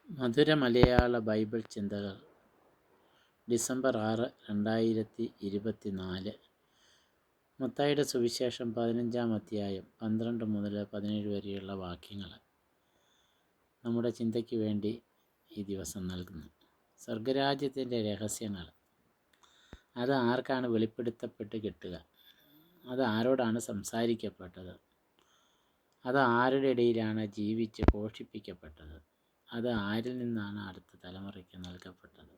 മധുര മലയാള Bible ചിന്തകൾ December 6, 2024. മത്തായിയുടെ സുവിശേഷം 15-ാം അധ്യായം 12 മുതൽ 17 വരെയുള്ള വാക്യങ്ങൾ നമ്മുടെ ചിന്തയ്ക്ക് വേണ്ടി ഈ ദിവസം നൽകുന്നു. സ്വർഗരാജ്യത്തിൻ്റെ രഹസ്യങ്ങൾ, അത് ആർക്കാണ് വെളിപ്പെടുത്തപ്പെട്ട് കിട്ടുക? അത് ആരോടാണ് സംസാരിക്കപ്പെട്ടത്? അത് ആരുടെ ഇടയിലാണ് ജീവിച്ച് പോഷിപ്പിക്കപ്പെട്ടത്? അത് ആരിൽ നിന്നാണ് അടുത്ത തലമുറയ്ക്ക് നൽകപ്പെട്ടത്?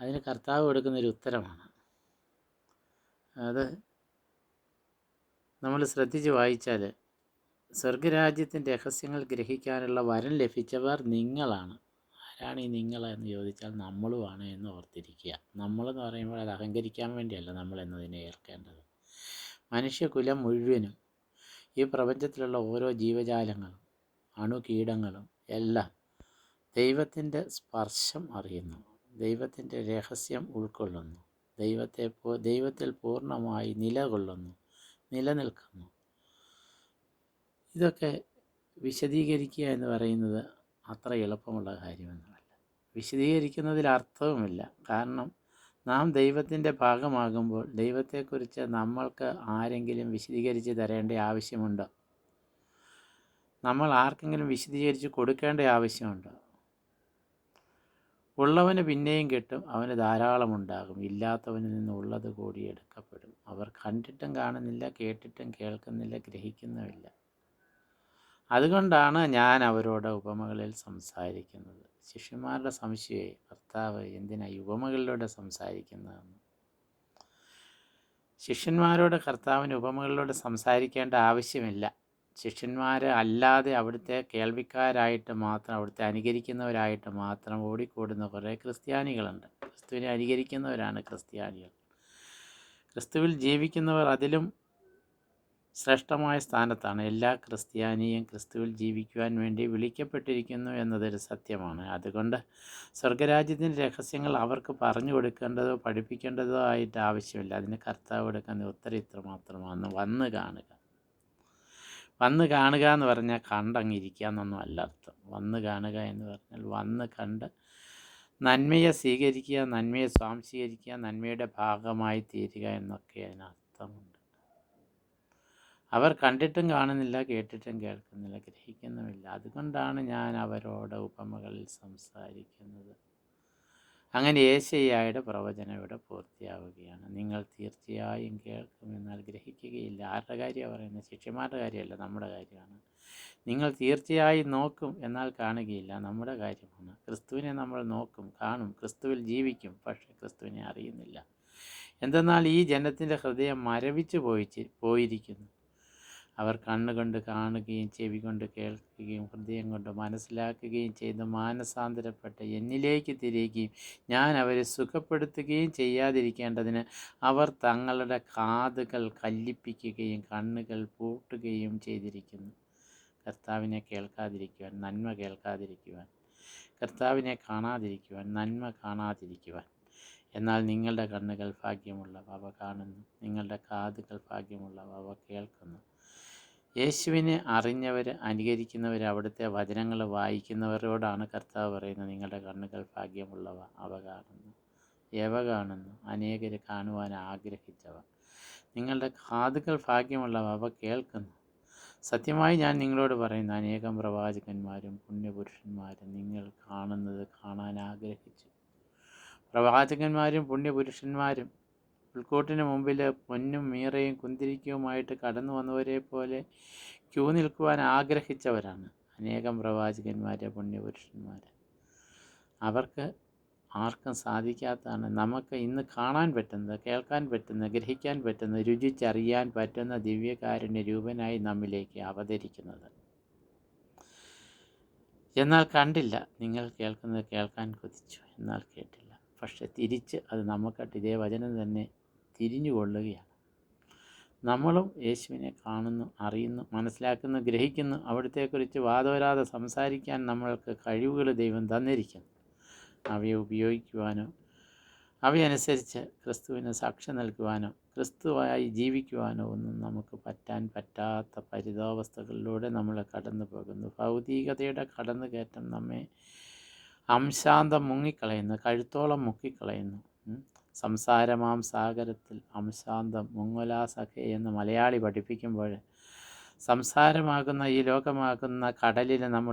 അതിന് കർത്താവ് കൊടുക്കുന്നൊരു ഉത്തരമാണ്. അത് നമ്മൾ ശ്രദ്ധിച്ച് വായിച്ചാൽ, സ്വർഗരാജ്യത്തിൻ്റെ രഹസ്യങ്ങൾ ഗ്രഹിക്കാനുള്ള വരം ലഭിച്ചവർ നിങ്ങളാണ്. ആരാണ് ഈ നിങ്ങളെന്ന് ചോദിച്ചാൽ നമ്മളുമാണ് എന്ന് ഓർത്തിരിക്കുക. നമ്മളെന്ന് പറയുമ്പോൾ അത് അഹങ്കരിക്കാൻ വേണ്ടിയല്ല നമ്മൾ എന്നതിനെ ഏൽക്കേണ്ടത്. മനുഷ്യകുലം മുഴുവനും, ഈ പ്രപഞ്ചത്തിലുള്ള ഓരോ ജീവജാലങ്ങളും അണുകീടങ്ങളും എല്ലാം ദൈവത്തിൻ്റെ സ്പർശം അറിയുന്നു, ദൈവത്തിൻ്റെ രഹസ്യം ഉൾക്കൊള്ളുന്നു, ദൈവത്തിൽ പൂർണ്ണമായി നിലനിൽക്കുന്നു. ഇതൊക്കെ വിശദീകരിക്കുക എന്ന് പറയുന്നത് അത്ര എളുപ്പമുള്ള കാര്യമൊന്നുമല്ല. വിശദീകരിക്കുന്നതിൽ അർത്ഥവുമില്ല. കാരണം നാം ദൈവത്തിൻ്റെ ഭാഗമാകുമ്പോൾ ദൈവത്തെക്കുറിച്ച് നമ്മൾക്ക് ആരെങ്കിലും വിശദീകരിച്ച് തരേണ്ട ആവശ്യമുണ്ടോ? നമ്മൾ ആർക്കെങ്കിലും വിശദീകരിച്ച് കൊടുക്കേണ്ട ആവശ്യമുണ്ടോ? ഉള്ളവന് പിന്നെയും കിട്ടും, അവന് ധാരാളമുണ്ടാകും. ഇല്ലാത്തവനിൽ നിന്ന് ഉള്ളത് കൂടി എടുക്കപ്പെടും. അവർ കണ്ടിട്ടും കാണുന്നില്ല, കേട്ടിട്ടും കേൾക്കുന്നില്ല, ഗ്രഹിക്കുന്നുമില്ല. അതുകൊണ്ടാണ് ഞാൻ അവരോട് ഉപമകളിൽ സംസാരിക്കുന്നത്. ശിഷ്യന്മാരുടെ സംശയമേ, കർത്താവ് എന്തിനാണ് ഉപമകളിലൂടെ സംസാരിക്കുന്നതെന്ന്. ശിഷ്യന്മാരോട് കർത്താവിന് ഉപമകളിലൂടെ സംസാരിക്കേണ്ട ആവശ്യമില്ല. ശിഷ്യന്മാർ അല്ലാതെ അവിടുത്തെ കേൾവിക്കാരായിട്ട് മാത്രം, അവിടുത്തെ അനുകരിക്കുന്നവരായിട്ട് മാത്രം ഓടിക്കൂടുന്ന കുറേ ക്രിസ്ത്യാനികളുണ്ട്. ക്രിസ്തുവിനെ അനുകരിക്കുന്നവരാണ് ക്രിസ്ത്യാനികൾ. ക്രിസ്തുവിൽ ജീവിക്കുന്നവർ അതിലും ശ്രേഷ്ഠമായ സ്ഥാനത്താണ്. എല്ലാ ക്രിസ്ത്യാനിയും ക്രിസ്തുവിൽ ജീവിക്കുവാൻ വേണ്ടി വിളിക്കപ്പെട്ടിരിക്കുന്നു എന്നതൊരു സത്യമാണ്. അതുകൊണ്ട് സ്വർഗരാജ്യത്തിൻ്റെ രഹസ്യങ്ങൾ അവർക്ക് പറഞ്ഞു കൊടുക്കേണ്ടതോ പഠിപ്പിക്കേണ്ടതോ ആയിട്ട് ആവശ്യമില്ല. അതിന് കർത്താവ് കൊടുക്കുന്ന ഉത്തരം ഇത്ര മാത്രമാണ്: വന്ന് കാണുക. വന്ന് കാണുക എന്ന് പറഞ്ഞാൽ കണ്ടങ്ങിരിക്കുക എന്നൊന്നും അല്ല അർത്ഥം. വന്ന് കാണുക എന്ന് പറഞ്ഞാൽ വന്ന് കണ്ട് നന്മയെ സ്വീകരിക്കുക, നന്മയെ സ്വാംശീകരിക്കുക, നന്മയുടെ ഭാഗമായി തീരുക എന്നൊക്കെ അതിനർത്ഥമുണ്ട്. അവർ കണ്ടിട്ടും കാണുന്നില്ല, കേട്ടിട്ടും കേൾക്കുന്നില്ല, ഗ്രഹിക്കുന്നുമില്ല. അതുകൊണ്ടാണ് ഞാൻ അവരോട് ഉപമകളിൽ സംസാരിക്കുന്നത്. അങ്ങനെ യേശയ്യായുടെ പ്രവചനം ഇവിടെ പൂർത്തിയാവുകയാണ്. നിങ്ങൾ തീർച്ചയായും കേൾക്കും, എന്നാൽ ഗ്രഹിക്കുകയില്ല. ആരുടെ കാര്യമാണ് പറയുന്നത്? ശിഷ്യന്മാരുടെ കാര്യമല്ല, നമ്മുടെ കാര്യമാണ്. നിങ്ങൾ തീർച്ചയായും നോക്കും, എന്നാൽ കാണുകയില്ല. നമ്മുടെ കാര്യമാണ്. ക്രിസ്തുവിനെ നമ്മൾ നോക്കും, കാണും, ക്രിസ്തുവിൽ ജീവിക്കും, പക്ഷേ ക്രിസ്തുവിനെ അറിയുന്നില്ല. എന്തെന്നാൽ ഈ ജനത്തിൻ്റെ ഹൃദയം മരവിച്ച് പോയിരിക്കുന്നു. അവർ കണ്ണുകൊണ്ട് കാണുകയും ചെവി കൊണ്ട് കേൾക്കുകയും ഹൃദയം കൊണ്ട് മനസ്സിലാക്കുകയും ചെയ്ത് മാനസാന്തരപ്പെട്ട് എന്നിലേക്ക് തിരിയുകയും ഞാൻ അവരെ സുഖപ്പെടുത്തുകയും ചെയ്യാതിരിക്കേണ്ടതിന് അവർ തങ്ങളുടെ കാതുകൾ കല്ലിപ്പിക്കുകയും കണ്ണുകൾ പൂട്ടുകയും ചെയ്തിരിക്കുന്നു. കർത്താവിനെ കേൾക്കാതിരിക്കുവാൻ, നന്മ കേൾക്കാതിരിക്കുവാൻ, കർത്താവിനെ കാണാതിരിക്കുവാൻ, നന്മ കാണാതിരിക്കുവാൻ. എന്നാൽ നിങ്ങളുടെ കണ്ണുകൾ ഭാഗ്യമുള്ളവ, അവ കാണുന്നു. നിങ്ങളുടെ കാതുകൾ ഭാഗ്യമുള്ളവ, അവ കേൾക്കുന്നു. യേശുവിനെ അറിഞ്ഞവർ, അനുകരിക്കുന്നവർ, അവിടുത്തെ വചനങ്ങൾ വായിക്കുന്നവരോടാണ് കർത്താവ് പറയുന്നത്: നിങ്ങളുടെ കണ്ണുകൾ ഭാഗ്യമുള്ളവ, അവ കാണുന്നു. എവ കാണുന്നു? അനേകർ കാണുവാൻ ആഗ്രഹിച്ചവ. നിങ്ങളുടെ കാതുകൾ ഭാഗ്യമുള്ളവ, അവ കേൾക്കുന്നു. സത്യമായി ഞാൻ നിങ്ങളോട് പറയുന്നു, അനേകം പ്രവാചകന്മാരും പുണ്യപുരുഷന്മാരും നിങ്ങൾ കാണുന്നത് കാണാൻ ആഗ്രഹിച്ചു. പ്രവാചകന്മാരും പുണ്യപുരുഷന്മാരും പുൽക്കൂട്ടിന് മുമ്പിൽ പൊന്നും മീറയും കുന്തിരിക്കവുമായിട്ട് കടന്നു വന്നവരെ പോലെ ക്യൂ നിൽക്കുവാൻ ആഗ്രഹിച്ചവരാണ് അനേകം പ്രവാചകന്മാർ, പുണ്യപുരുഷന്മാർ. അവർക്ക് ആർക്കും സാധിക്കാത്തതാണ് നമുക്ക് ഇന്ന് കാണാൻ പറ്റുന്നത്, കേൾക്കാൻ പറ്റുന്നത്, ഗ്രഹിക്കാൻ പറ്റുന്നത്, രുചിച്ചറിയാൻ പറ്റുന്ന ദിവ്യകാരുണ്യ രൂപനായി നമ്മിലേക്ക് അവതരിക്കുന്നത്. എന്നാൽ കണ്ടില്ല. നിങ്ങൾ കേൾക്കുന്നത് കേൾക്കാൻ കൊതിച്ചു, എന്നാൽ കേട്ടില്ല. പക്ഷെ തിരിച്ച് അത് നമുക്കായിട്ട് ഇതേ വചനം തന്നെ തിരിഞ്ഞുകൊള്ളുകയാണ്. നമ്മളും യേശുവിനെ കാണുന്നു, അറിയുന്നു, മനസ്സിലാക്കുന്നു, ഗ്രഹിക്കുന്നു. അവിടുത്തെക്കുറിച്ച് വാദോരാതെ സംസാരിക്കാൻ നമ്മൾക്ക് കഴിവുകൾ ദൈവം തന്നിരിക്കുന്നു. അവയെ ഉപയോഗിക്കുവാനോ അവയനുസരിച്ച് ക്രിസ്തുവിന് സാക്ഷ്യം നൽകുവാനോ ക്രിസ്തുവായി ജീവിക്കുവാനോ ഒന്നും നമുക്ക് പറ്റാത്ത പരിതാവസ്ഥകളിലൂടെ നമ്മൾ കടന്നു പോകുന്നു. ഭൗതികതയുടെ കടന്നുകയറ്റം നമ്മെ അംശാന്തം മുങ്ങിക്കളയുന്നു, കഴുത്തോളം മുക്കിക്കളയുന്നു. സംസാരമാം സാഗരത്തിൽ അംശാന്തം മുങ്ങുലാസഖേ എന്ന് മലയാളി പഠിപ്പിക്കുമ്പോൾ സംസാരമാകുന്ന ഈ ലോകമാകുന്ന കടലിൽ നമ്മൾ